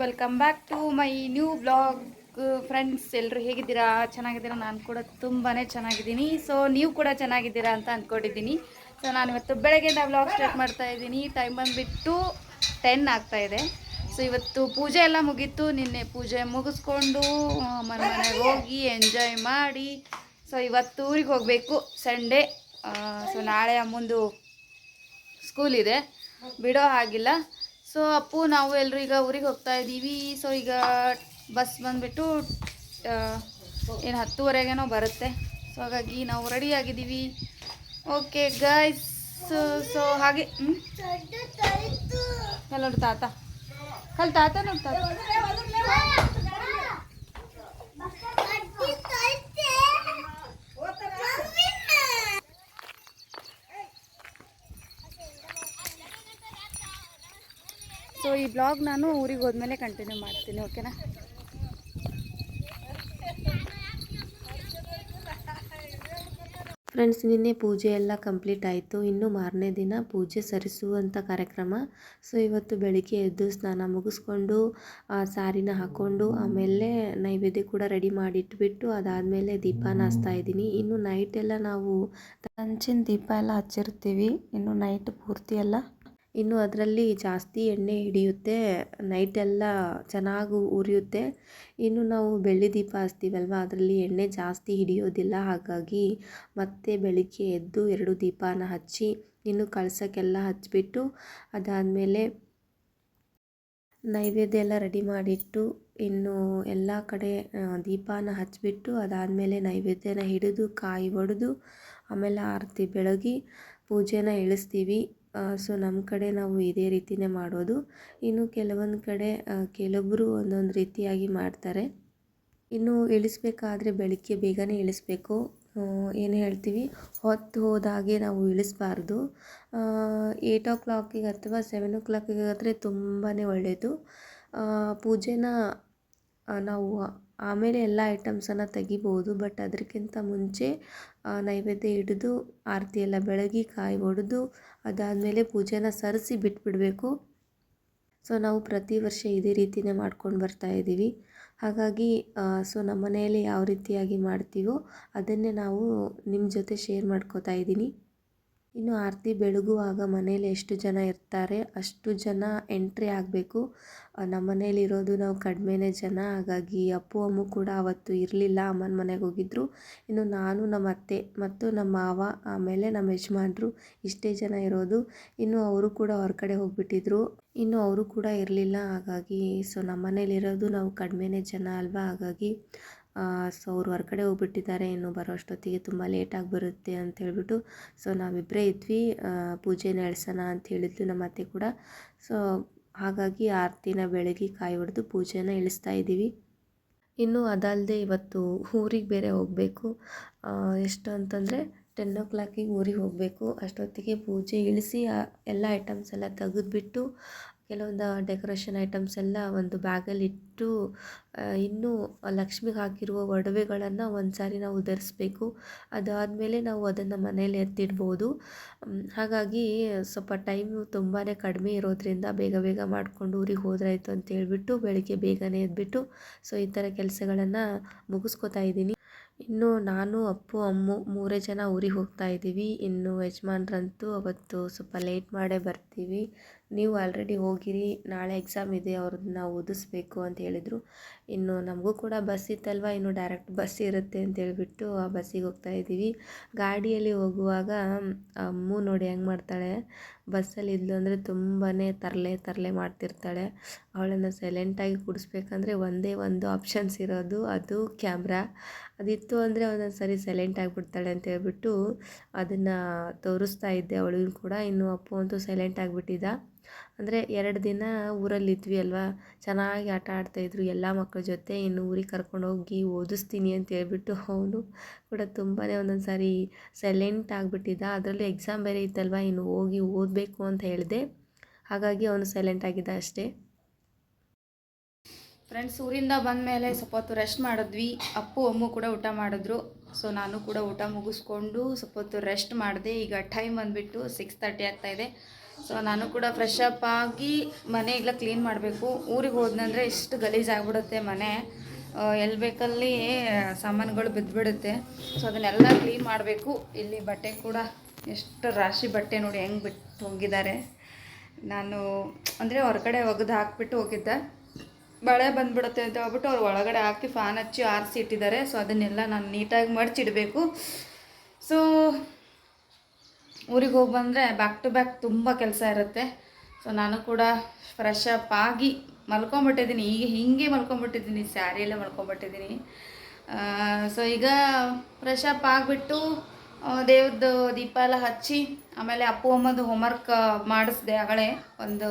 Welcome back to my new blog. Friends, ಎಲ್ಲರೂ ಹೇಗಿದ್ದೀರಾ? ಚೆನ್ನಾಗಿದ್ದೀರಾ? ನಾನು ಕೂಡ ತುಂಬಾ ಚೆನ್ನಾಗಿದ್ದೀನಿ. ಸೊ ನೀವು ಕೂಡ ಚೆನ್ನಾಗಿದ್ದೀರಾ ಅಂತ ಅಂದ್ಕೊಂಡಿದ್ದೀನಿ. ಸೊ ನಾನು ಇವತ್ತು ಬೆಳಗ್ಗೆಯಿಂದ ಬ್ಲಾಗ್ ಸ್ಟಾರ್ಟ್ ಮಾಡ್ತಾ ಇದ್ದೀನಿ. ಟೈಮ್ ಬಂದುಬಿಟ್ಟು 10 ಆಗ್ತಾಯಿದೆ. ಸೊ ಇವತ್ತು ಪೂಜೆ ಎಲ್ಲ ಮುಗೀತು. ನಿನ್ನೆ ಪೂಜೆ ಮುಗಿಸ್ಕೊಂಡು ಮನೆಗೆ ಹೋಗಿ ಎಂಜಾಯ್ ಮಾಡಿ, ಸೊ ಇವತ್ತು ಊರಿಗೆ ಹೋಗಬೇಕು. ಸಂಡೇ. ಸೊ ನಾಳೆ ಅಮ್ಮಂದು ಸ್ಕೂಲ್ ಇದೆ, ಬಿಡೋ ಹಾಗಿಲ್ಲ. ಸೊ ಅಪ್ಪು ನಾವು ಎಲ್ಲರೂ ಈಗ ಊರಿಗೆ ಹೋಗ್ತಾ ಇದ್ದೀವಿ. ಸೊ ಈಗ ಬಸ್ ಬಂದುಬಿಟ್ಟು ಏನು 10:30ಗೇನೋ ಬರುತ್ತೆ. ಸೊ ಹಾಗಾಗಿ ನಾವು ರೆಡಿ ಆಗಿದ್ದೀವಿ. Okay guys. ಸೊ ಹಾಗೆ ನೋಡಿ ತಾತ, ತಾತ ನೋಡ್ತಾ. ಸೊ ಈ ಬ್ಲಾಗ್ ನಾನು ಊರಿಗೆ ಹೋದ್ಮೇಲೆ ಕಂಟಿನ್ಯೂ ಮಾಡ್ತೀನಿ, ಓಕೆನಾ? ಫ್ರೆಂಡ್ಸ್, ನಿನ್ನೆ ಪೂಜೆ ಎಲ್ಲ ಕಂಪ್ಲೀಟ್ ಆಯಿತು. ಇನ್ನು ಮಾರನೇ ದಿನ ಪೂಜೆ ಸರಿಸುವಂಥ ಕಾರ್ಯಕ್ರಮ. ಸೊ ಇವತ್ತು ಬೆಳಿಗ್ಗೆ ಎದ್ದು ಸ್ನಾನ ಮುಗಿಸ್ಕೊಂಡು ಸಾರಿನ ಹಾಕ್ಕೊಂಡು ಆಮೇಲೆ ನೈವೇದ್ಯ ಕೂಡ ರೆಡಿ ಮಾಡಿಟ್ಬಿಟ್ಟು ಅದಾದಮೇಲೆ ದೀಪನ ಹಚ್ತಾ ಇದ್ದೀನಿ. ಇನ್ನು ನೈಟೆಲ್ಲ ನಾವು ಹಂಚಿನ ದೀಪ ಎಲ್ಲ ಹಚ್ಚಿರ್ತೀವಿ. ಇನ್ನು ನೈಟ್ ಪೂರ್ತಿ ಎಲ್ಲ ಇನ್ನು ಅದರಲ್ಲಿ ಜಾಸ್ತಿ ಎಣ್ಣೆ ಹಿಡಿಯುತ್ತೆ, ನೈಟೆಲ್ಲ ಚೆನ್ನಾಗಿ ಉರಿಯುತ್ತೆ. ಇನ್ನು ನಾವು ಬೆಳ್ಳಿ ದೀಪ ಹಚ್ತೀವಲ್ವ, ಅದರಲ್ಲಿ ಎಣ್ಣೆ ಜಾಸ್ತಿ ಹಿಡಿಯೋದಿಲ್ಲ. ಹಾಗಾಗಿ ಮತ್ತೆ ಬೆಳಿಗ್ಗೆ ಎದ್ದು 2 ದೀಪನ ಹಚ್ಚಿ ಇನ್ನು ಕಳಸಕ್ಕೆಲ್ಲ ಹಚ್ಬಿಟ್ಟು ಅದಾದಮೇಲೆ ನೈವೇದ್ಯ ಎಲ್ಲ ರೆಡಿ ಮಾಡಿಟ್ಟು ಇನ್ನು ಎಲ್ಲ ಕಡೆ ದೀಪನ ಹಚ್ಬಿಟ್ಟು ಅದಾದಮೇಲೆ ನೈವೇದ್ಯನ ಹಿಡಿದು ಕಾಯಿ ಒಡೆದು ಆಮೇಲೆ ಆರತಿ ಬೆಳಗಿ ಪೂಜೆನ ಇಳಿಸ್ತೀವಿ. ಸೊ ನಮ್ಮ ಕಡೆ ನಾವು ಇದೇ ರೀತಿಯೇ ಮಾಡೋದು. ಇನ್ನು ಕೆಲವೊಂದು ಕಡೆ ಕೆಲವೊಬ್ಬರು ಒಂದೊಂದು ರೀತಿಯಾಗಿ ಮಾಡ್ತಾರೆ. ಇನ್ನು ಇಳಿಸ್ಬೇಕಾದ್ರೆ ಬೆಳಿಗ್ಗೆ ಬೇಗನೆ ಇಳಿಸ್ಬೇಕು. ಏನು ಹೇಳ್ತೀವಿ, ಹೊತ್ತು ಹೋದಾಗೆ ನಾವು ಇಳಿಸಬಾರ್ದು. 8 o'clock ಅಥವಾ 7 o'clock ಆದರೆ ತುಂಬಾ ಒಳ್ಳೆಯದು. ಪೂಜೆನ ನಾವು ಆಮೇಲೆ ಎಲ್ಲ ಐಟಮ್ಸನ್ನು ತೆಗಿಬೋದು, ಬಟ್ ಅದಕ್ಕಿಂತ ಮುಂಚೆ ನೈವೇದ್ಯ ಹಿಡಿದು ಆರತಿ ಎಲ್ಲ ಬೆಳಗಿ ಕಾಯಿ ಒಡೆದು ಅದಾದಮೇಲೆ ಪೂಜೆನ ಸರಿಸಿ ಬಿಟ್ಬಿಡಬೇಕು. ಸೊ ನಾವು ಪ್ರತಿ ವರ್ಷ ಇದೇ ರೀತಿಯೇ ಮಾಡ್ಕೊಂಡು ಬರ್ತಾ ಇದ್ದೀವಿ. ಹಾಗಾಗಿ ಸೊ ನಮ್ಮ ಮನೆಯಲ್ಲಿ ಯಾವ ರೀತಿಯಾಗಿ ಮಾಡ್ತೀವೋ ಅದನ್ನೇ ನಾವು ನಿಮ್ಮ ಜೊತೆ ಶೇರ್ ಮಾಡ್ಕೋತಾ ಇದ್ದೀನಿ. ಇನ್ನು ಆರತಿ ಬೆಳಗುವಾಗ ಮನೇಲಿ ಎಷ್ಟು ಜನ ಇರ್ತಾರೆ ಅಷ್ಟು ಜನ ಎಂಟ್ರಿ ಆಗಬೇಕು. ನಮ್ಮ ಮನೇಲಿರೋದು ನಾವು ಕಡಿಮೆನೇ ಜನ. ಹಾಗಾಗಿ ಅಪ್ಪು ಅಮ್ಮು ಕೂಡ ಅವತ್ತು ಇರಲಿಲ್ಲ, ಅಮ್ಮನ ಮನೆಗೆ ಹೋಗಿದ್ದರು. ಇನ್ನು ನಾನು, ನಮ್ಮ ಅತ್ತೆ ಮತ್ತು ನಮ್ಮ ಮಾವ ಆಮೇಲೆ ನಮ್ಮ ಯಜಮಾನ್ರು ಇಷ್ಟೇ ಜನ ಇರೋದು. ಇನ್ನು ಅವರು ಕೂಡ ಹೊರಗಡೆ ಹೋಗಿಬಿಟ್ಟಿದ್ರು, ಇನ್ನು ಅವರು ಕೂಡ ಇರಲಿಲ್ಲ. ಹಾಗಾಗಿ ಸೊ ನಮ್ಮ ಮನೇಲಿರೋದು ನಾವು ಕಡಿಮೆನೇ ಜನ ಅಲ್ವಾ, ಹಾಗಾಗಿ ಸೊ ಅವ್ರು ಹೊರಗಡೆ ಹೋಗ್ಬಿಟ್ಟಿದ್ದಾರೆ. ಇನ್ನು ಬರೋ ಅಷ್ಟೊತ್ತಿಗೆ ತುಂಬ ಲೇಟಾಗಿ ಬರುತ್ತೆ ಅಂತ ಹೇಳ್ಬಿಟ್ಟು ಸೊ ನಾವಿಬ್ಬರೇ ಇದ್ವಿ. ಪೂಜೆ ನಡೆಸೋಣ ಅಂತ ಹೇಳಿದ್ಲು ನಮ್ಮ ಅತ್ತೆ ಕೂಡ. ಸೊ ಹಾಗಾಗಿ ಆರತಿನ ಬೆಳಗಿ ಕಾಯಿ ಹೊಡೆದು ಪೂಜೆನ ಇಳಿಸ್ತಾ ಇದ್ದೀವಿ. ಇನ್ನು ಅದಲ್ಲದೆ ಇವತ್ತು ಊರಿಗೆ ಬೇರೆ ಹೋಗಬೇಕು. ಎಷ್ಟು ಅಂತಂದರೆ 10 o'clock ಊರಿಗೆ ಹೋಗಬೇಕು. ಅಷ್ಟೊತ್ತಿಗೆ ಪೂಜೆ ಇಳಿಸಿ ಎಲ್ಲ ಐಟಮ್ಸ್ ಎಲ್ಲ ತೆಗೆದುಬಿಟ್ಟು ಕೆಲವೊಂದು ಡೆಕೋರೇಷನ್ ಐಟಮ್ಸ್ ಎಲ್ಲ ಒಂದು ಬ್ಯಾಗಲ್ಲಿ ಇಟ್ಟು ಇನ್ನೂ ಲಕ್ಷ್ಮಿಗೆ ಹಾಕಿರುವ ಒಡವೆಗಳನ್ನು ಒಂದು ಸಾರಿ ನಾವು ಧರಿಸ್ಬೇಕು. ಅದಾದಮೇಲೆ ನಾವು ಅದನ್ನು ಮನೇಲಿ ಎತ್ತಿಡ್ಬೋದು. ಹಾಗಾಗಿ ಸ್ವಲ್ಪ ಟೈಮು ತುಂಬಾ ಕಡಿಮೆ ಇರೋದ್ರಿಂದ ಬೇಗ ಬೇಗ ಮಾಡಿಕೊಂಡು ಊರಿಗೆ ಹೋದ್ರಾಯ್ತು ಅಂತ ಹೇಳ್ಬಿಟ್ಟು ಬೆಳಿಗ್ಗೆ ಬೇಗನೆ ಎದ್ಬಿಟ್ಟು ಸೊ ಈ ಥರ ಕೆಲಸಗಳನ್ನು ಮುಗಿಸ್ಕೊತಾ ಇದ್ದೀನಿ. ಇನ್ನು ನಾನು, ಅಪ್ಪು, ಅಮ್ಮು 3 ಜನ ಊರಿಗೆ ಹೋಗ್ತಾ ಇದ್ದೀವಿ. ಇನ್ನು ಯಜಮಾನ್ರಂತೂ ಅವತ್ತು ಸ್ವಲ್ಪ ಲೇಟ್ ಮಾಡೇ ಬರ್ತೀವಿ, ನೀವು ಆಲ್ರೆಡಿ ಹೋಗಿರಿ, ನಾಳೆ ಎಕ್ಸಾಮ್ ಇದೆ, ಅವ್ರನ್ನ ಓದಿಸ್ಬೇಕು ಅಂತ ಹೇಳಿದರು. ಇನ್ನು ನಮಗೂ ಕೂಡ ಬಸ್ ಇತ್ತಲ್ವ, ಇನ್ನು ಡೈರೆಕ್ಟ್ ಬಸ್ ಇರುತ್ತೆ ಅಂತ ಹೇಳ್ಬಿಟ್ಟು ಆ ಬಸ್ಸಿಗೆ ಹೋಗ್ತಾ ಇದ್ದೀವಿ. ಗಾಡಿಯಲ್ಲಿ ಹೋಗುವಾಗ ಅಮ್ಮು ನೋಡಿ ಹೆಂಗೆ ಮಾಡ್ತಾಳೆ, ಬಸ್ಸಲ್ಲಿ ಇದ್ಲು ಅಂದರೆ ತುಂಬಾ ತರಲೆ ಮಾಡ್ತಿರ್ತಾಳೆ. ಅವಳನ್ನು ಸೈಲೆಂಟಾಗಿ ಕೂಡಿಸ್ಬೇಕಂದ್ರೆ ಒಂದೇ ಒಂದು ಆಪ್ಷನ್ಸ್ ಇರೋದು, ಅದು ಕ್ಯಾಮ್ರಾ. ಅದಿತ್ತು ಅಂದರೆ ಒಂದೊಂದು ಸರಿ ಸೈಲೆಂಟ್ ಆಗಿಬಿಡ್ತಾಳೆ ಅಂತ ಹೇಳ್ಬಿಟ್ಟು ಅದನ್ನು ತೋರಿಸ್ತಾ ಇದ್ದೆ ಅವಳಿಗೂ ಕೂಡ. ಇನ್ನು ಅಪ್ಪು ಅಂತೂ ಸೈಲೆಂಟ್ ಆಗಿಬಿಟ್ಟಿದ್ದ. ಅಂದರೆ 2 ದಿನ ಊರಲ್ಲಿದ್ವಿ ಅಲ್ವಾ, ಚೆನ್ನಾಗಿ ಆಟ ಆಡ್ತಾಯಿದ್ರು ಎಲ್ಲ ಮಕ್ಕಳ ಜೊತೆ. ಇನ್ನು ಊರಿಗೆ ಕರ್ಕೊಂಡೋಗಿ ಓದಿಸ್ತೀನಿ ಅಂತ ಹೇಳ್ಬಿಟ್ಟು ಅವನು ಕೂಡ ತುಂಬಾ ಒಂದೊಂದು ಸಾರಿ ಸೈಲೆಂಟ್ ಆಗಿಬಿಟ್ಟಿದ್ದ. ಅದರಲ್ಲೂ ಎಕ್ಸಾಮ್ ಬೇರೆ ಇತ್ತಲ್ವ, ಇನ್ನು ಹೋಗಿ ಓದಬೇಕು ಅಂತ ಹೇಳಿದೆ, ಹಾಗಾಗಿ ಅವನು ಸೈಲೆಂಟ್ ಆಗಿದ್ದ ಅಷ್ಟೇ. ಫ್ರೆಂಡ್ಸ್, ಊರಿಂದ ಬಂದ ಮೇಲೆ ಸ್ವಲ್ಪ ಹೊತ್ತು ರೆಸ್ಟ್ ಮಾಡಿದ್ವಿ. ಅಪ್ಪು ಅಮ್ಮು ಕೂಡ ಊಟ ಮಾಡಿದ್ರು. ಸೊ ನಾನು ಕೂಡ ಊಟ ಮುಗಿಸ್ಕೊಂಡು ಸ್ವಲ್ಪ ಹೊತ್ತು ರೆಸ್ಟ್ ಮಾಡಿದೆ. ಈಗ ಟೈಮ್ ಬಂದುಬಿಟ್ಟು 6:30 ಆಗ್ತಾಯಿದೆ. ಸೊ ನಾನು ಕೂಡ ಫ್ರೆಶ್ ಅಪ್ ಆಗಿ ಮನೆ ಎಲ್ಲ ಕ್ಲೀನ್ ಮಾಡಬೇಕು. ಊರಿಗೆ ಹೋದ್ನಂದರೆ ಎಷ್ಟು ಗಲೀಜಾಗ್ಬಿಡುತ್ತೆ ಮನೆ, ಎಲ್ಲಿ ಬೇಕಲ್ಲಿ ಸಾಮಾನುಗಳು ಬಿದ್ದುಬಿಡುತ್ತೆ. ಸೊ ಅದನ್ನೆಲ್ಲ ಕ್ಲೀನ್ ಮಾಡಬೇಕು. ಇಲ್ಲಿ ಬಟ್ಟೆ ಕೂಡ ಎಷ್ಟು ರಾಶಿ ಬಟ್ಟೆ ನೋಡಿ ಹೆಂಗೆ ಬಿಟ್ಟು ಹೋಗಿದ್ದಾರೆ. ನಾನು ಅಂದರೆ ಹೊರಗಡೆ ಒಗೆದು ಹಾಕಿಬಿಟ್ಟು ಹೋಗಿದ್ದೆ, ಮಳೆ ಬಂದುಬಿಡುತ್ತೆ ಅಂತ ಹೇಳ್ಬಿಟ್ಟು ಅವ್ರು ಒಳಗಡೆ ಹಾಕಿ ಫ್ಯಾನ್ ಹಚ್ಚಿ ಆರಿಸಿ ಇಟ್ಟಿದ್ದಾರೆ. ಸೊ ಅದನ್ನೆಲ್ಲ ನಾನು ನೀಟಾಗಿ ಮಡಚಿಡಬೇಕು. ಸೊ ಊರಿಗೆ ಹೋಗಿ ಬಂದರೆ ಬ್ಯಾಕ್ ಟು ಬ್ಯಾಕ್ ತುಂಬ ಕೆಲಸ ಇರುತ್ತೆ. ಸೊ ನಾನು ಕೂಡ ಫ್ರೆಶ್ ಅಪ್ ಆಗಿ ಮಲ್ಕೊಂಬಿಟ್ಟಿದ್ದೀನಿ. ಈಗ ಹೀಗೆ ಮಲ್ಕೊಂಬಿಟ್ಟಿದ್ದೀನಿ, ಸ್ಯಾರಿ ಎಲ್ಲ ಮಲ್ಕೊಂಬಿಟ್ಟಿದ್ದೀನಿ. ಸೊ ಈಗ ಫ್ರೆಶ್ ಅಪ್ ಆಗಿಬಿಟ್ಟು ದೇವ್ರದ್ದು ದೀಪ ಎಲ್ಲ ಹಚ್ಚಿ, ಆಮೇಲೆ ಅಪ್ಪು ಅಮ್ಮದು ಹೋಮ್ವರ್ಕ್ ಮಾಡಿಸ್ದೆ. ಆಗಲೇ ಒಂದು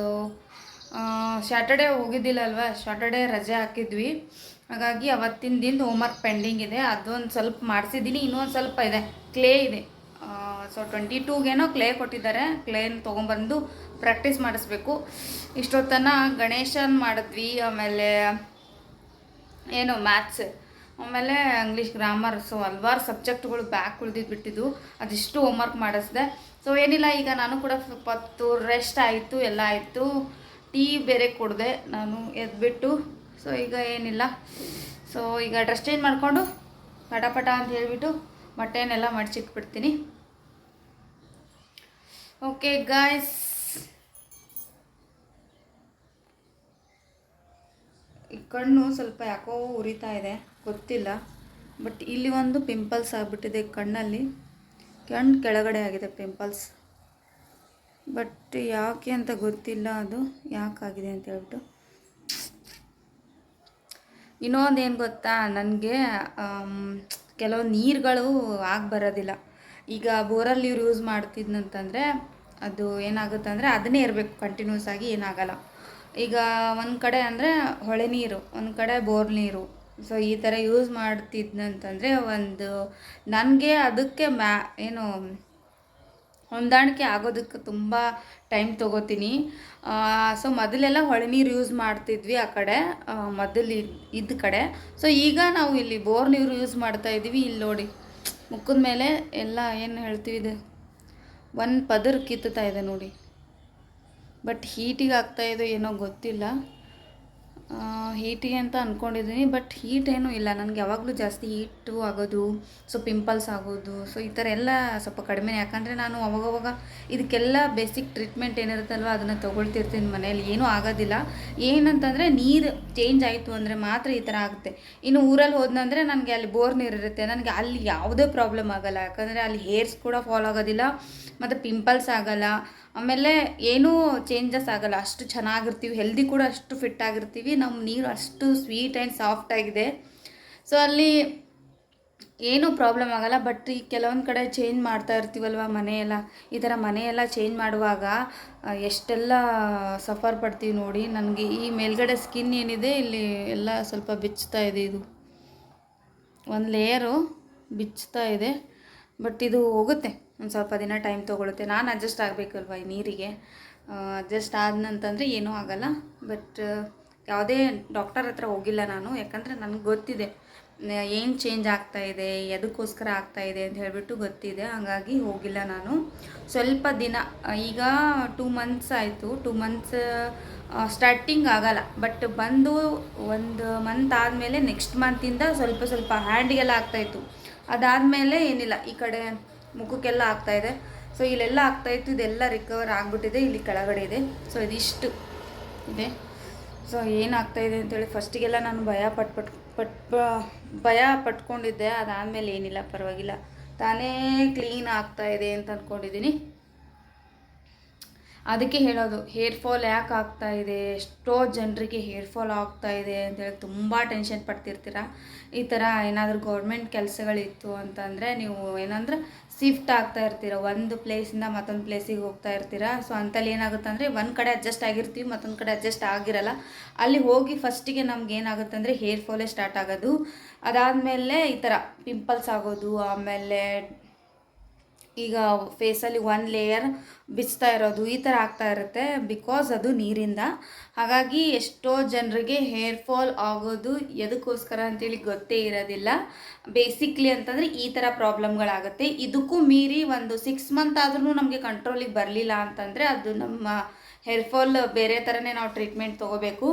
ಸ್ಯಾಟರ್ಡೇ ಹೋಗಿದ್ದಿಲ್ಲ ಅಲ್ವಾ, ಸ್ಯಾಟರ್ಡೇ ರಜೆ ಹಾಕಿದ್ವಿ. ಹಾಗಾಗಿ ಅವತ್ತಿನ ದಿನದ ಹೋಮ್ವರ್ಕ್ ಪೆಂಡಿಂಗ್ ಇದೆ, ಅದೊಂದು ಸ್ವಲ್ಪ ಮಾಡಿಸಿದ್ದೀನಿ. ಇನ್ನೊಂದು ಸ್ವಲ್ಪ ಇದೆ, ಕ್ಲೇ ಇದೆ. ಸೊ 22ಗೇನೋ ಕ್ಲೇ ಕೊಟ್ಟಿದ್ದಾರೆ. ಕ್ಲೇನ ತೊಗೊಂಬಂದು ಪ್ರಾಕ್ಟೀಸ್ ಮಾಡಿಸ್ಬೇಕು. ಇಷ್ಟೊತ್ತನ ಗಣೇಶನ್ ಮಾಡಿದ್ವಿ, ಆಮೇಲೆ ಏನು ಮ್ಯಾಥ್ಸ್, ಆಮೇಲೆ ಇಂಗ್ಲೀಷ್ ಗ್ರಾಮರ್. ಸೊ ಹಲ್ವಾರು ಸಬ್ಜೆಕ್ಟ್ಗಳು ಬ್ಯಾಕ್ ಉಳಿದಿದ್ದು ಅದಿಷ್ಟು ಹೋಮ್ವರ್ಕ್ ಮಾಡಿಸ್ದೆ. ಸೊ ಏನಿಲ್ಲ, ಈಗ ನಾನು ಕೂಡ ಹೊತ್ತು ರೆಸ್ಟ್ ಆಯಿತು, ಎಲ್ಲ ಆಯಿತು. ಟೀ ಬೇರೆ ಕುಡಿದೆ ನಾನು ಎದ್ಬಿಟ್ಟು. ಸೊ ಈಗ ಏನಿಲ್ಲ, ಸೊ ಈಗ ಡ್ರೆಸ್ ಚೇಂಜ್ ಮಾಡಿಕೊಂಡು ಪಟ ಅಂತ ಹೇಳಿಬಿಟ್ಟು ಬಟ್ಟೆನೆಲ್ಲ ಮಡಚಿಟ್ಬಿಡ್ತೀನಿ. ಓಕೆ ಗಾಯ್ಸ್, ಈ ಕಣ್ಣು ಸ್ವಲ್ಪ ಯಾಕೋ ಉರಿತಾ ಇದೆ, ಗೊತ್ತಿಲ್ಲ. ಬಟ್ ಇಲ್ಲಿ ಒಂದು ಪಿಂಪಲ್ಸ್ ಆಗಿಬಿಟ್ಟಿದೆ ಕಣ್ಣಲ್ಲಿ, ಕಣ್ಣು ಕೆಳಗಡೆ ಆಗಿದೆ ಪಿಂಪಲ್ಸ್. ಬಟ್ ಯಾಕೆ ಅಂತ ಗೊತ್ತಿಲ್ಲ, ಅದು ಯಾಕಾಗಿದೆ ಅಂತ ಹೇಳ್ಬಿಟ್ಟು. ಇನ್ನೊಂದು ಏನು ಗೊತ್ತಾ, ನನಗೆ ಕೆಲವು ನೀರುಗಳು ಆಗಿ ಬರೋದಿಲ್ಲ. ಈಗ ಬೋರಲ್ಲಿ ನೀರು ಯೂಸ್ ಮಾಡ್ತಿದ್ನಂತಂದರೆ ಅದು ಏನಾಗುತ್ತೆ ಅಂದರೆ ಅದನ್ನೇ ಇರಬೇಕು ಕಂಟಿನ್ಯೂಸ್ ಆಗಿ, ಏನಾಗಲ್ಲ. ಈಗ ಒಂದು ಕಡೆ ಅಂದರೆ ಹೊಳೆ ನೀರು, ಒಂದು ಕಡೆ ಬೋರ್ ನೀರು. ಸೊ ಈ ಥರ ಯೂಸ್ ಮಾಡ್ತಿದ್ನಂತಂದರೆ ಒಂದು ನನಗೆ ಅದಕ್ಕೆ ಏನು ಹೊಂದಾಣಿಕೆ ಆಗೋದಕ್ಕೆ ತುಂಬ ಟೈಮ್ ತೊಗೋತೀನಿ. ಸೊ ಮೊದಲೆಲ್ಲ ಹೊಳೆ ನೀರು ಯೂಸ್ ಮಾಡ್ತಿದ್ವಿ ಆ ಕಡೆ, ಮೊದಲು ಇದ್ದ ಕಡೆ. ಸೊ ಈಗ ನಾವು ಇಲ್ಲಿ ಬೋರ್ ನೀರು ಯೂಸ್ ಮಾಡ್ತಾಯಿದ್ದೀವಿ. ಇಲ್ಲಿ ನೋಡಿ ಮುಖದ ಮೇಲೆ ಎಲ್ಲ ಏನು ಹೇಳ್ತೀವಿ, ಇದು ಒಂದು ಪದರ ಕಿತ್ತುತ್ತಾ ಇದೆ ನೋಡಿ. ಬಟ್ ಹೀಟಿಗೆ ಆಗ್ತಾಯಿದೋ ಏನೋ ಗೊತ್ತಿಲ್ಲ, ಹೀಟಿಗೆ ಅಂತ ಅಂದ್ಕೊಂಡಿದ್ದೀನಿ. ಬಟ್ ಹೀಟ್ ಏನೂ ಇಲ್ಲ ನನಗೆ, ಯಾವಾಗಲೂ ಜಾಸ್ತಿ ಹೀಟು ಆಗೋದು, ಸೊ ಪಿಂಪಲ್ಸ್ ಆಗೋದು, ಸೊ ಈ ಥರ ಎಲ್ಲ ಸ್ವಲ್ಪ ಕಡಿಮೆ. ಯಾಕಂದರೆ ನಾನು ಅವಾಗವಾಗ ಇದಕ್ಕೆಲ್ಲ ಬೇಸಿಕ್ ಟ್ರೀಟ್ಮೆಂಟ್ ಏನಿರುತ್ತಲ್ವ ಅದನ್ನು ತೊಗೊಳ್ತಿರ್ತೀನಿ ಮನೇಲಿ, ಏನೂ ಆಗೋದಿಲ್ಲ. ಏನಂತಂದರೆ ನೀರು ಚೇಂಜ್ ಆಯಿತು ಅಂದರೆ ಮಾತ್ರ ಈ ಥರ ಆಗುತ್ತೆ. ಇನ್ನು ಊರಲ್ಲಿ ಹೋದ್ನಂದರೆ ನನಗೆ ಅಲ್ಲಿ ಬೋರ್ ನೀರು ಇರುತ್ತೆ, ನನಗೆ ಅಲ್ಲಿ ಯಾವುದೇ ಪ್ರಾಬ್ಲಮ್ ಆಗೋಲ್ಲ. ಯಾಕಂದರೆ ಅಲ್ಲಿ ಹೇರ್ಸ್ ಕೂಡ ಫಾಲ್ ಆಗೋದಿಲ್ಲ, ಮತ್ತು ಪಿಂಪಲ್ಸ್ ಆಗೋಲ್ಲ, ಆಮೇಲೆ ಏನೂ ಚೇಂಜಸ್ ಆಗೋಲ್ಲ. ಅಷ್ಟು ಚೆನ್ನಾಗಿರ್ತೀವಿ, ಹೆಲ್ದಿ ಕೂಡ ಅಷ್ಟು ಫಿಟ್ ಆಗಿರ್ತೀವಿ. ನಮ್ಮ ನೀರು ಅಷ್ಟು ಸ್ವೀಟ್ ಆ್ಯಂಡ್ ಸಾಫ್ಟಾಗಿದೆ. ಸೊ ಅಲ್ಲಿ ಏನೂ ಪ್ರಾಬ್ಲಮ್ ಆಗೋಲ್ಲ. ಬಟ್ ಈ ಕೆಲವೊಂದು ಕಡೆ ಚೇಂಜ್ ಮಾಡ್ತಾ ಇರ್ತೀವಲ್ವ ಮನೆಯೆಲ್ಲ, ಈ ಥರ ಮನೆಯೆಲ್ಲ ಚೇಂಜ್ ಮಾಡುವಾಗ ಎಷ್ಟೆಲ್ಲ ಸಫರ್ ಪಡ್ತೀವಿ ನೋಡಿ. ನನಗೆ ಈ ಮೇಲ್ಗಡೆ ಸ್ಕಿನ್ ಏನಿದೆ ಇಲ್ಲಿ ಎಲ್ಲ ಸ್ವಲ್ಪ ಬಿಚ್ಚುತ್ತಾ ಇದೆ, ಇದು ಒಂದು ಲೇಯರು ಬಿಚ್ಚುತ್ತಾ ಇದೆ. ಬಟ್ ಇದು ಹೋಗುತ್ತೆ, ಒಂದು ಸ್ವಲ್ಪ ದಿನ ಟೈಮ್ ತೊಗೊಳುತ್ತೆ. ನಾನು ಅಡ್ಜಸ್ಟ್ ಆಗಬೇಕಲ್ವ ಈ ನೀರಿಗೆ, ಅಡ್ಜಸ್ಟ್ ಆದನಂತಂದರೆ ಏನೂ ಆಗೋಲ್ಲ. ಬಟ್ ಯಾವುದೇ ಡಾಕ್ಟರ್ ಹತ್ರ ಹೋಗಿಲ್ಲ ನಾನು, ಯಾಕಂದರೆ ನನಗೆ ಗೊತ್ತಿದೆ ಏನು ಚೇಂಜ್ ಆಗ್ತಾಯಿದೆ, ಎದಕ್ಕೋಸ್ಕರ ಆಗ್ತಾಯಿದೆ ಅಂತ ಹೇಳಿಬಿಟ್ಟು ಗೊತ್ತಿದೆ. ಹಾಗಾಗಿ ಹೋಗಿಲ್ಲ ನಾನು. ಸ್ವಲ್ಪ ದಿನ, ಈಗ 2 ಮಂತ್ಸ್ ಆಯಿತು. 2 ಮಂತ್ಸ್ ಸ್ಟಾರ್ಟಿಂಗ್ ಆಗೋಲ್ಲ, ಬಟ್ ಬಂದು 1 ಮಂತ್ ಆದಮೇಲೆ ನೆಕ್ಸ್ಟ್ ಮಂತಿಂದ ಸ್ವಲ್ಪ ಸ್ವಲ್ಪ ಹ್ಯಾಂಡಿಗೆಲ್ಲ ಆಗ್ತಾಯಿತ್ತು. ಅದಾದಮೇಲೆ ಏನಿಲ್ಲ, ಈ ಕಡೆ ಮುಖಕ್ಕೆಲ್ಲ ಆಗ್ತಾಯಿದೆ. ಸೊ ಇಲ್ಲೆಲ್ಲ ಆಗ್ತಾಯಿತ್ತು, ಇದೆಲ್ಲ ರಿಕವರ್ ಆಗಿಬಿಟ್ಟಿದೆ. ಇಲ್ಲಿ ಕೆಳಗಡೆ ಇದೆ, ಸೊ ಇದಿಷ್ಟು ಇದೆ. ಸೊ ಏನಾಗ್ತಾಯಿದೆ ಅಂತೇಳಿ ಫಸ್ಟಿಗೆಲ್ಲ ನಾನು ಭಯ ಪಟ್ಕೊಂಡಿದ್ದೆ. ಅದಾದಮೇಲೆ ಏನಿಲ್ಲ, ಪರವಾಗಿಲ್ಲ, ತಾನೇ ಕ್ಲೀನ್ ಆಗ್ತಾಯಿದೆ ಅಂತ ಅಂದ್ಕೊಂಡಿದ್ದೀನಿ. ಅದಕ್ಕೆ ಹೇಳೋದು, ಹೇರ್ ಫಾಲ್ ಯಾಕೆ ಆಗ್ತಾಯಿದೆ, ಎಷ್ಟೋ ಜನರಿಗೆ ಹೇರ್ ಫಾಲ್ ಆಗ್ತಾಯಿದೆ ಅಂತೇಳಿ ತುಂಬ ಟೆನ್ಷನ್ ಪಡ್ತಿರ್ತೀರ. ಈ ಥರ ಏನಾದರೂ ಗೌರ್ಮೆಂಟ್ ಕೆಲಸಗಳಿತ್ತು ಅಂತಂದರೆ ನೀವು ಏನಂದ್ರೆ ಶಿಫ್ಟ್ ಆಗ್ತಾ ಇರ್ತೀರ, ಒಂದು ಪ್ಲೇಸಿಂದ ಮತ್ತೊಂದು ಪ್ಲೇಸಿಗೆ ಹೋಗ್ತಾ ಇರ್ತೀರ. ಸೊ ಅಂತಲ್ಲಿ ಏನಾಗುತ್ತೆ ಅಂದರೆ ಒಂದು ಕಡೆ ಅಡ್ಜಸ್ಟ್ ಆಗಿರ್ತೀವಿ, ಮತ್ತೊಂದು ಕಡೆ ಅಡ್ಜಸ್ಟ್ ಆಗಿರಲ್ಲ. ಅಲ್ಲಿ ಹೋಗಿ ಫಸ್ಟಿಗೆ ನಮ್ಗೆ ಏನಾಗುತ್ತೆ ಅಂದರೆ ಹೇರ್ ಫಾಲೇ ಸ್ಟಾರ್ಟ್ ಆಗೋದು. ಅದಾದಮೇಲೆ ಈ ಥರ ಪಿಂಪಲ್ಸ್ ಆಗೋದು, ಆಮೇಲೆ ಈಗ ಫೇಸಲ್ಲಿ ಒನ್ ಲೇಯರ್ ಬಿಚ್ತಾ ಇರೋದು ಈ ಥರ ಆಗ್ತಾ ಇರುತ್ತೆ, ಬಿಕಾಸ್ ಅದು ನೀರಿಂದ. ಹಾಗಾಗಿ ಎಷ್ಟೋ ಜನರಿಗೆ ಹೇರ್ ಫಾಲ್ ಆಗೋದು ಎದಕ್ಕೋಸ್ಕರ ಅಂತೇಳಿ ಗೊತ್ತೇ ಇರೋದಿಲ್ಲ. ಬೇಸಿಕ್ಲಿ ಅಂತಂದರೆ ಈ ಥರ ಪ್ರಾಬ್ಲಮ್ಗಳಾಗುತ್ತೆ. ಇದಕ್ಕೂ ಮೀರಿ ಒಂದು 6 ಮಂತ್ ಆದ್ರೂ ನಮಗೆ ಕಂಟ್ರೋಲಿಗೆ ಬರಲಿಲ್ಲ ಅಂತಂದರೆ ಅದು ನಮ್ಮ ಹೇರ್ ಫಾಲ್ ಬೇರೆ ಥರನೇ ನಾವು ಟ್ರೀಟ್ಮೆಂಟ್ ತೊಗೋಬೇಕು.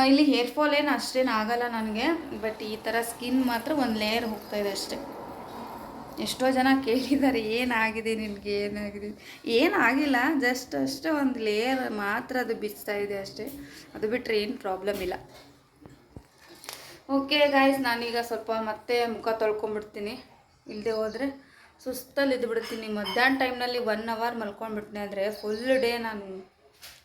ಇಲ್ಲಿ ಹೇರ್ ಫಾಲ್ ಏನು ಅಷ್ಟೇನು ಆಗಲ್ಲ ನನಗೆ, ಬಟ್ ಈ ಥರ ಸ್ಕಿನ್ ಮಾತ್ರ ಒಂದು ಲೇಯರ್ ಹೋಗ್ತಾಯಿದೆ ಅಷ್ಟೇ. ಎಷ್ಟೋ ಜನ ಕೇಳಿದ್ದಾರೆ ಏನಾಗಿದೆ ನಿನಗೆ, ಏನಾಗಿಲ್ಲ, ಜಸ್ಟ್ ಅಷ್ಟೇ ಒಂದು ಲೇಯರ್ ಮಾತ್ರ ಅದು ಬಿಚ್ತಾ ಇದೆ ಅಷ್ಟೇ, ಅದು ಬಿಟ್ಟರೆ ಏನು ಪ್ರಾಬ್ಲಮ್ ಇಲ್ಲ. ಓಕೆ ಗಾಯ್ಸ್, ನಾನೀಗ ಸ್ವಲ್ಪ ಮತ್ತೆ ಮುಖ ತೊಳ್ಕೊಂಬಿಡ್ತೀನಿ. ಇಲ್ಲದೆ ಹೋದರೆ ಸುಸ್ತಲ್ಲಿ ಇದ್ದುಬಿಡ್ತೀನಿ. ಮಧ್ಯಾಹ್ನ ಟೈಮ್ನಲ್ಲಿ 1 hour ಮಲ್ಕೊಂಡ್ಬಿಟ್ನೆ ಅಂದರೆ ಫುಲ್ ಡೇ ನಾನು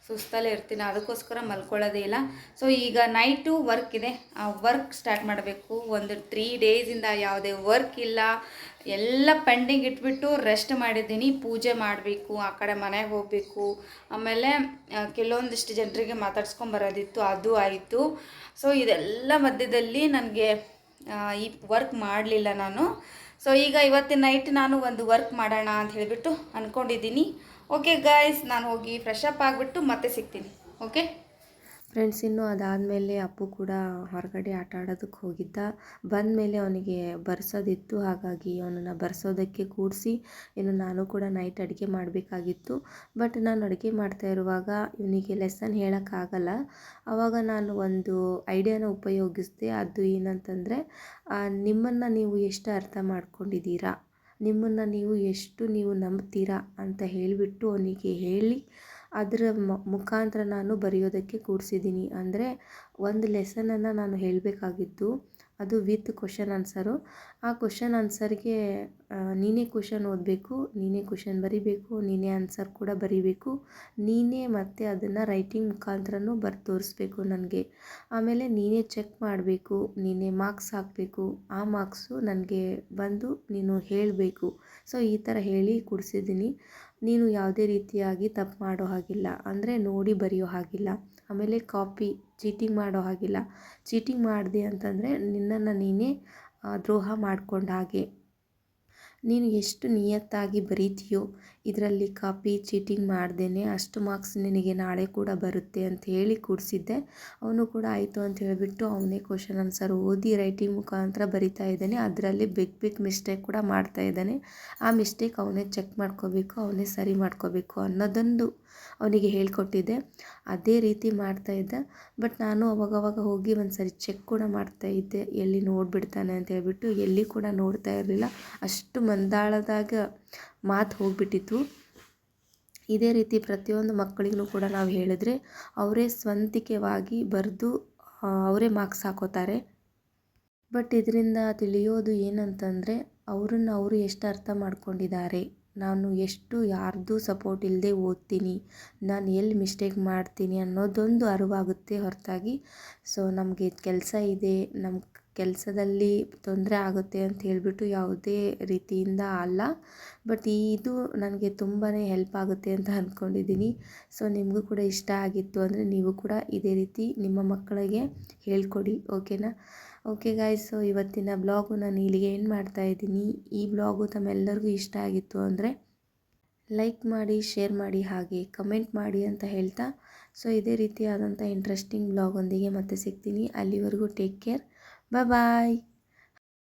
ಸುಸ್ತಲ್ಲೇ ಇರ್ತೀನಿ, ಅದಕ್ಕೋಸ್ಕರ ಮಲ್ಕೊಳ್ಳೋದೇ ಇಲ್ಲ. ಸೊ ಈಗ ನೈಟು ವರ್ಕ್ ಇದೆ, ಆ ವರ್ಕ್ ಸ್ಟಾರ್ಟ್ ಮಾಡಬೇಕು. ಒಂದು 3 ಡೇಸಿಂದ ಯಾವುದೇ ವರ್ಕ್ ಇಲ್ಲ, ಎಲ್ಲ ಪೆಂಡಿಂಗ್ ಇಟ್ಬಿಟ್ಟು ರೆಸ್ಟ್ ಮಾಡಿದ್ದೀನಿ. ಪೂಜೆ ಮಾಡಬೇಕು, ಆ ಕಡೆ ಮನೆಗೆ ಹೋಗಬೇಕು, ಆಮೇಲೆ ಕೆಲವೊಂದಿಷ್ಟು ಜನರಿಗೆ ಮಾತಾಡ್ಸ್ಕೊಂಬರೋದಿತ್ತು, ಅದು ಆಯಿತು. ಸೊ ಇದೆಲ್ಲ ಮಧ್ಯದಲ್ಲಿ ನನಗೆ ಈ ವರ್ಕ್ ಮಾಡಲಿಲ್ಲ ನಾನು. ಸೊ ಈಗ ಇವತ್ತಿನ ನೈಟ್ ನಾನು ಒಂದು ವರ್ಕ್ ಮಾಡೋಣ ಅಂತ ಹೇಳಿಬಿಟ್ಟು ಅಂದ್ಕೊಂಡಿದ್ದೀನಿ. ಓಕೆ ಗಾಯ್ಸ್, ನಾನು ಹೋಗಿ ಫ್ರೆಶ್ ಅಪ್ ಆಗಿಬಿಟ್ಟು ಮತ್ತೆ ಸಿಗ್ತೀನಿ. ಓಕೆ ಫ್ರೆಂಡ್ಸ್, ಇನ್ನು ಅದಾದಮೇಲೆ ಅಪ್ಪು ಕೂಡ ಹೊರಗಡೆ ಆಟ ಆಡೋದಕ್ಕೆ ಹೋಗಿದ್ದ. ಬಂದಮೇಲೆ ಅವನಿಗೆ ಬರ್ಸೋದಿತ್ತು, ಹಾಗಾಗಿ ಅವನನ್ನು ಬರ್ಸೋದಕ್ಕೆ ಕೂಡಿಸಿ ಇನ್ನು ನಾನು ಕೂಡ ನೈಟ್ ಅಡುಗೆ ಮಾಡಬೇಕಾಗಿತ್ತು. ಬಟ್ ನಾನು ಅಡುಗೆ ಮಾಡ್ತಾ ಇರುವಾಗ ಇವನಿಗೆ ಲೆಸನ್ ಹೇಳೋಕ್ಕಾಗಲ್ಲ. ಆವಾಗ ನಾನು ಒಂದು ಐಡಿಯಾನ ಉಪಯೋಗಿಸಿದೆ. ಅದು ಏನಂತಂದರೆ, ನಿಮ್ಮನ್ನು ನೀವು ಎಷ್ಟು ಅರ್ಥ ಮಾಡ್ಕೊಂಡಿದ್ದೀರಾ, ನಿಮ್ಮನ್ನು ನೀವು ನಂಬ್ತೀರಾ ಅಂತ ಹೇಳಿಬಿಟ್ಟು ಅವನಿಗೆ ಹೇಳಿ ಅದರ ಮುಖಾಂತರ ನಾನು ಬರೆಯೋದಕ್ಕೆ ಕೂರಿಸಿದ್ದೀನಿ. ಅಂದರೆ ಒಂದು ಲೆಸನನ್ನು ನಾನು ಹೇಳಬೇಕಾಗಿತ್ತು, ಅದು ವಿತ್ ಕ್ವಶನ್ ಆನ್ಸರು. ಆ ಕ್ವಶನ್ ಆನ್ಸರ್ಗೆ ನೀನೇ ಕ್ವಶನ್ ಓದಬೇಕು, ನೀನೇ ಕ್ವಶನ್ ಬರಿಬೇಕು, ನೀನೇ ಆನ್ಸರ್ ಕೂಡ ಬರಿಬೇಕು, ನೀನೇ ಮತ್ತು ಅದನ್ನು ರೈಟಿಂಗ್ ಮುಖಾಂತರನೂ ಬರೆದು ತೋರಿಸ್ಬೇಕು ನನಗೆ. ಆಮೇಲೆ ನೀನೇ ಚೆಕ್ ಮಾಡಬೇಕು, ನೀನೇ ಮಾರ್ಕ್ಸ್ ಹಾಕಬೇಕು, ಆ ಮಾರ್ಕ್ಸು ನನಗೆ ಬಂದು ನೀನು ಹೇಳಬೇಕು. ಸೊ ಈ ಥರ ಹೇಳಿ ಕೊಡಿಸಿದ್ದೀನಿ. ನೀನು ಯಾವುದೇ ರೀತಿಯಾಗಿ ತಪ್ಪು ಮಾಡೋ ಹಾಗಿಲ್ಲ, ಅಂದರೆ ನೋಡಿ ಬರೆಯೋ ಹಾಗಿಲ್ಲ. ಆಮೇಲೆ ಕಾಪಿ ಚೀಟಿಂಗ್ ಮಾಡೋ ಹಾಗಿಲ್ಲ. ಚೀಟಿಂಗ್ ಮಾಡಿದೆ ಅಂತಂದರೆ ನಿನ್ನನ್ನು ನೀನೇ ದ್ರೋಹ ಮಾಡ್ಕೊಂಡ ಹಾಗೆ. ನೀನು ಎಷ್ಟು ನಿಯತ್ತಾಗಿ ಬರೀತೀಯೋ ಇದರಲ್ಲಿ ಕಾಪಿ ಚೀಟಿಂಗ್ ಮಾಡ್ದೇನೆ ಅಷ್ಟು ಮಾರ್ಕ್ಸ್ ನಿನಗೆ ನಾಳೆ ಕೂಡ ಬರುತ್ತೆ ಅಂತ ಹೇಳಿ ಕೂಡಿಸಿದ್ದೆ. ಅವನು ಕೂಡ ಆಯಿತು ಅಂತ ಹೇಳಿಬಿಟ್ಟು ಅವನೇ ಕ್ವಶನ್ ಆನ್ಸರ್ ಓದಿ ರೈಟಿಂಗ್ ಮುಖಾಂತರ ಬರಿತಾ ಇದ್ದಾನೆ. ಅದರಲ್ಲಿ ಬಿಗ್ ಮಿಸ್ಟೇಕ್ ಕೂಡ ಮಾಡ್ತಾ ಇದ್ದಾನೆ. ಆ ಮಿಸ್ಟೇಕ್ ಅವನೇ ಚೆಕ್ ಮಾಡ್ಕೋಬೇಕು, ಅವನೇ ಸರಿ ಮಾಡ್ಕೋಬೇಕು ಅನ್ನೋದೊಂದು ಅವನಿಗೆ ಹೇಳ್ಕೊಟ್ಟಿದ್ದೆ. ಅದೇ ರೀತಿ ಮಾಡ್ತಾಯಿದ್ದ. ಬಟ್ ನಾನು ಅವಾಗವಾಗ ಹೋಗಿ ಒಂದು ಸರಿ ಚೆಕ್ ಕೂಡ ಮಾಡ್ತಾಯಿದ್ದೆ, ಎಲ್ಲಿ ನೋಡಿಬಿಡ್ತಾನೆ ಅಂತ ಹೇಳ್ಬಿಟ್ಟು. ಎಲ್ಲಿ ಕೂಡ ನೋಡ್ತಾ ಇರಲಿಲ್ಲ, ಅಷ್ಟು ಮಂದಾಳದಾಗ ಮಾತು ಹೋಗಿಬಿಟ್ಟಿತ್ತು. ಇದೇ ರೀತಿ ಪ್ರತಿಯೊಂದು ಮಕ್ಕಳಿಗೂ ಕೂಡ ನಾವು ಹೇಳಿದ್ರೆ ಅವರೇ ಸ್ವಂತಿಕವಾಗಿ ಬರೆದು ಅವರೇ ಮಾರ್ಕ್ಸ್ ಹಾಕೋತಾರೆ. ಬಟ್ ಇದರಿಂದ ತಿಳಿಯೋದು ಏನಂತಂದರೆ, ಅವರನ್ನು ಅವರು ಎಷ್ಟು ಅರ್ಥ ಮಾಡ್ಕೊಂಡಿದ್ದಾರೆ, ನಾನು ಎಷ್ಟು ಯಾರ್ದು ಸಪೋರ್ಟ್ ಇಲ್ಲದೆ ಓದ್ತೀನಿ, ನಾನು ಎಲ್ಲಿ ಮಿಸ್ಟೇಕ್ ಮಾಡ್ತೀನಿ ಅನ್ನೋದೊಂದು ಅರಿವಾಗುತ್ತೆ ಹೊರತಾಗಿ. ಸೊ ನಮಗೆ ಕೆಲಸ ಇದೆ, ನಮ್ಮ ಕೆಲಸದಲ್ಲಿ ತೊಂದರೆ ಆಗುತ್ತೆ ಅಂತ ಹೇಳಿಬಿಟ್ಟು ಯಾವುದೇ ರೀತಿಯಿಂದ ಅಲ್ಲ. ಬಟ್ ಇದು ನನಗೆ ತುಂಬಾ ಹೆಲ್ಪ್ ಆಗುತ್ತೆ ಅಂತ ಅಂದ್ಕೊಂಡಿದ್ದೀನಿ. ಸೊ ನಿಮಗೂ ಕೂಡ ಇಷ್ಟ ಆಗಿತ್ತು ಅಂದರೆ ನೀವು ಕೂಡ ಇದೇ ರೀತಿ ನಿಮ್ಮ ಮಕ್ಕಳಿಗೆ ಹೇಳ್ಕೊಡಿ, ಓಕೆನಾ? ಓಕೆ ಗಾಯ್ಸ್, ಸೊ ಇವತ್ತಿನ ಬ್ಲಾಗು ನಾನು ಇಲ್ಲಿಗೆ ಏನು ಮಾಡ್ತಾಯಿದ್ದೀನಿ. ಈ ಬ್ಲಾಗು ತಮ್ಮೆಲ್ಲರಿಗೂ ಇಷ್ಟ ಆಗಿತ್ತು ಅಂದರೆ ಲೈಕ್ ಮಾಡಿ, ಶೇರ್ ಮಾಡಿ, ಹಾಗೆ ಕಮೆಂಟ್ ಮಾಡಿ ಅಂತ ಹೇಳ್ತಾ, ಸೊ ಇದೇ ರೀತಿಯಾದಂಥ ಇಂಟ್ರೆಸ್ಟಿಂಗ್ ಬ್ಲಾಗೊಂದಿಗೆ ಮತ್ತೆ ಸಿಗ್ತೀನಿ. ಅಲ್ಲಿವರೆಗೂ ಟೇಕ್ ಕೇರ್, ಬಾಯ್.